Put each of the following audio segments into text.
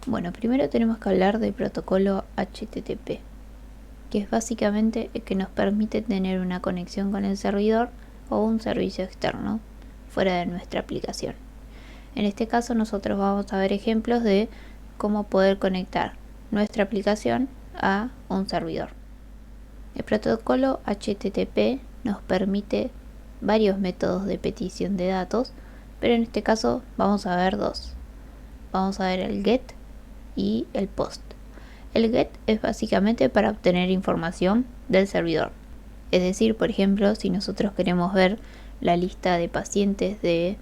Bueno, primero tenemos que hablar del protocolo HTTP, que es básicamente el que nos permite tener una conexión con el servidor o un servicio externo fuera de nuestra aplicación. En este caso nosotros vamos a ver ejemplos de cómo poder conectar nuestra aplicación a un servidor. El protocolo HTTP nos permite varios métodos de petición de datos, pero en este caso vamos a ver dos. Vamos a ver el GET y el POST. El GET es básicamente para obtener información del servidor. Es decir, por ejemplo, si nosotros queremos ver la lista de pacientes de,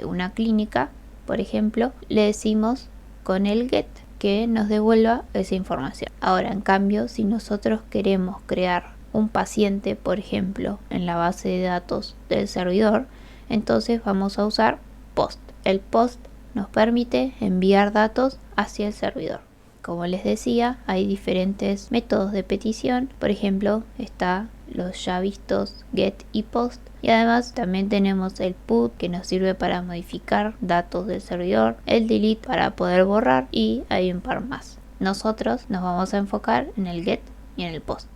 una clínica, por ejemplo, le decimos con el GET que nos devuelva esa información. Ahora, en cambio, si nosotros queremos crear un paciente, por ejemplo, en la base de datos del servidor, entonces vamos a usar POST. El POST nos permite enviar datos hacia el servidor. Como les decía, hay diferentes métodos de petición. Por ejemplo, está los ya vistos GET y POST. Y además también tenemos el PUT, que nos sirve para modificar datos del servidor, el DELETE para poder borrar, y hay un par más. Nosotros nos vamos a enfocar en el GET y en el POST.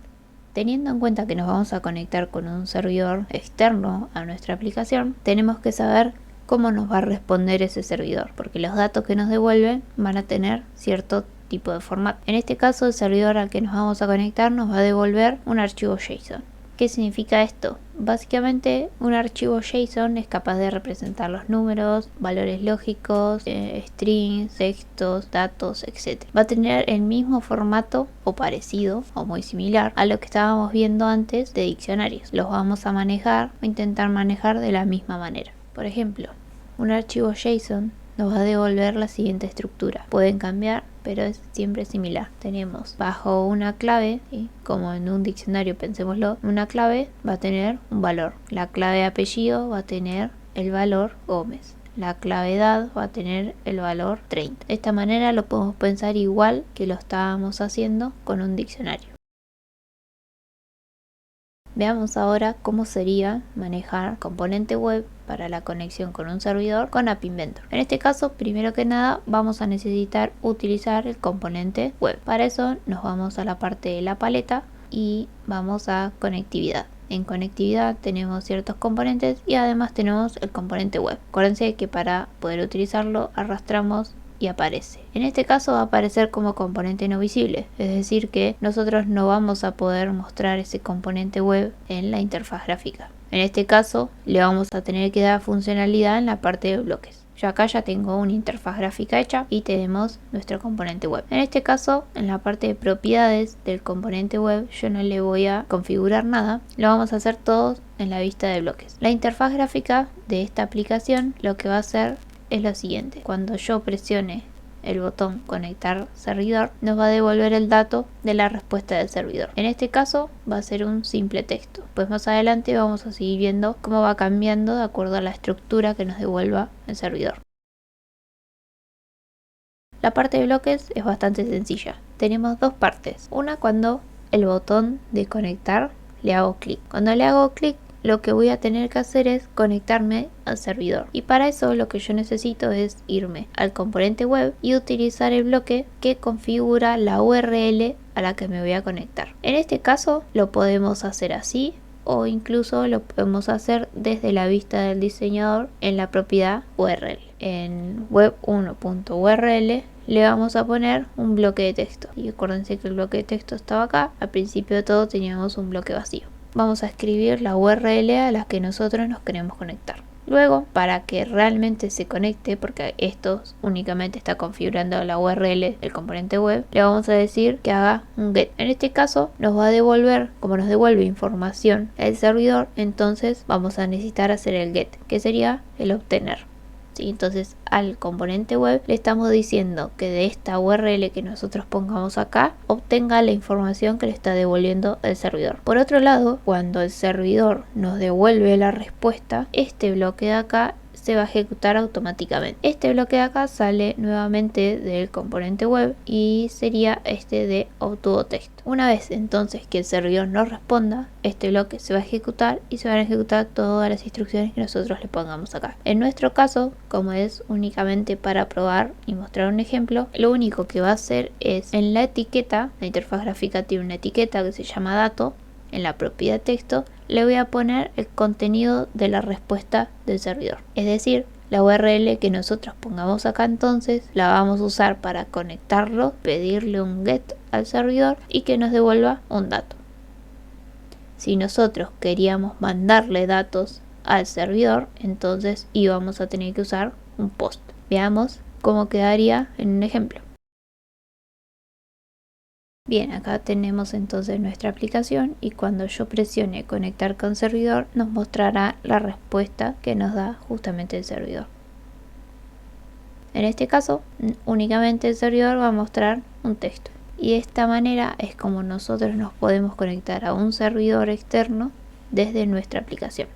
Teniendo en cuenta que nos vamos a conectar con un servidor externo a nuestra aplicación, tenemos que saber cómo nos va a responder ese servidor, porque los datos que nos devuelven van a tener cierto tipo de formato. En este caso, el servidor al que nos vamos a conectar nos va a devolver un archivo JSON. ¿Qué significa esto? Básicamente, un archivo JSON es capaz de representar los números, valores lógicos, strings, textos, datos, etc. Va a tener el mismo formato o parecido o muy similar a lo que estábamos viendo antes de diccionarios. Los vamos a manejar o intentar manejar de la misma manera. Por ejemplo, un archivo JSON nos va a devolver la siguiente estructura. Pueden cambiar, pero es siempre similar. Tenemos bajo una clave, ¿sí? Como en un diccionario, pensémoslo, una clave va a tener un valor. La clave apellido va a tener el valor Gómez. La clave edad va a tener el valor 30. De esta manera lo podemos pensar igual que lo estábamos haciendo con un diccionario. Veamos ahora cómo sería manejar componente web para la conexión con un servidor con App Inventor. En este caso, primero que nada, vamos a necesitar utilizar el componente web. Para eso nos vamos a la parte de la paleta y vamos a conectividad. En conectividad tenemos ciertos componentes y además tenemos el componente web. Acuérdense que para poder utilizarlo arrastramos y aparece. En este caso va a aparecer como componente no visible, es decir que nosotros no vamos a poder mostrar ese componente web en la interfaz gráfica. En este caso le vamos a tener que dar funcionalidad en la parte de bloques. Yo acá ya tengo una interfaz gráfica hecha y tenemos nuestro componente web. En este caso, en la parte de propiedades del componente web, yo no le voy a configurar nada, lo vamos a hacer todo en la vista de bloques. La interfaz gráfica de esta aplicación lo que va a hacer es lo siguiente: cuando yo presione el botón conectar servidor, nos va a devolver el dato de la respuesta del servidor. En este caso va a ser un simple texto. Pues más adelante vamos a seguir viendo cómo va cambiando de acuerdo a la estructura que nos devuelva el servidor. La parte de bloques es bastante sencilla. Tenemos dos partes. Una cuando el botón de conectar le hago clic. Cuando le hago clic, lo que voy a tener que hacer es conectarme al servidor, y para eso lo que yo necesito es irme al componente web y utilizar el bloque que configura la URL a la que me voy a conectar. En este caso lo podemos hacer así, o incluso lo podemos hacer desde la vista del diseñador en la propiedad URL. En web1.url le vamos a poner un bloque de texto, y acuérdense que el bloque de texto estaba acá. Al principio de todo teníamos un bloque vacío. Vamos a escribir la URL a la que nosotros nos queremos conectar. Luego, para que realmente se conecte, porque esto únicamente está configurando la URL del componente web, le vamos a decir que haga un GET. En este caso nos va a devolver, como nos devuelve información el servidor, entonces vamos a necesitar hacer el GET, que sería el obtener. ¿Sí? Entonces al componente web le estamos diciendo que de esta URL que nosotros pongamos acá obtenga la información que le está devolviendo el servidor. Por otro lado, cuando el servidor nos devuelve la respuesta, este bloque de acá se va a ejecutar automáticamente. Este bloque de acá sale nuevamente del componente web y sería este de AutoText. Una vez entonces que el servidor nos responda, este bloque se va a ejecutar y se van a ejecutar todas las instrucciones que nosotros le pongamos acá. En nuestro caso, como es únicamente para probar y mostrar un ejemplo, lo único que va a hacer es en la etiqueta, la interfaz gráfica tiene una etiqueta que se llama dato. En la propiedad texto le voy a poner el contenido de la respuesta del servidor, es decir, la URL que nosotros pongamos acá entonces la vamos a usar para conectarlo, pedirle un get al servidor y que nos devuelva un dato. Si nosotros queríamos mandarle datos al servidor, entonces íbamos a tener que usar un post. Veamos cómo quedaría en un ejemplo. Bien, acá tenemos entonces nuestra aplicación y cuando yo presione conectar con servidor nos mostrará la respuesta que nos da justamente el servidor. En este caso únicamente el servidor va a mostrar un texto y de esta manera es como nosotros nos podemos conectar a un servidor externo desde nuestra aplicación.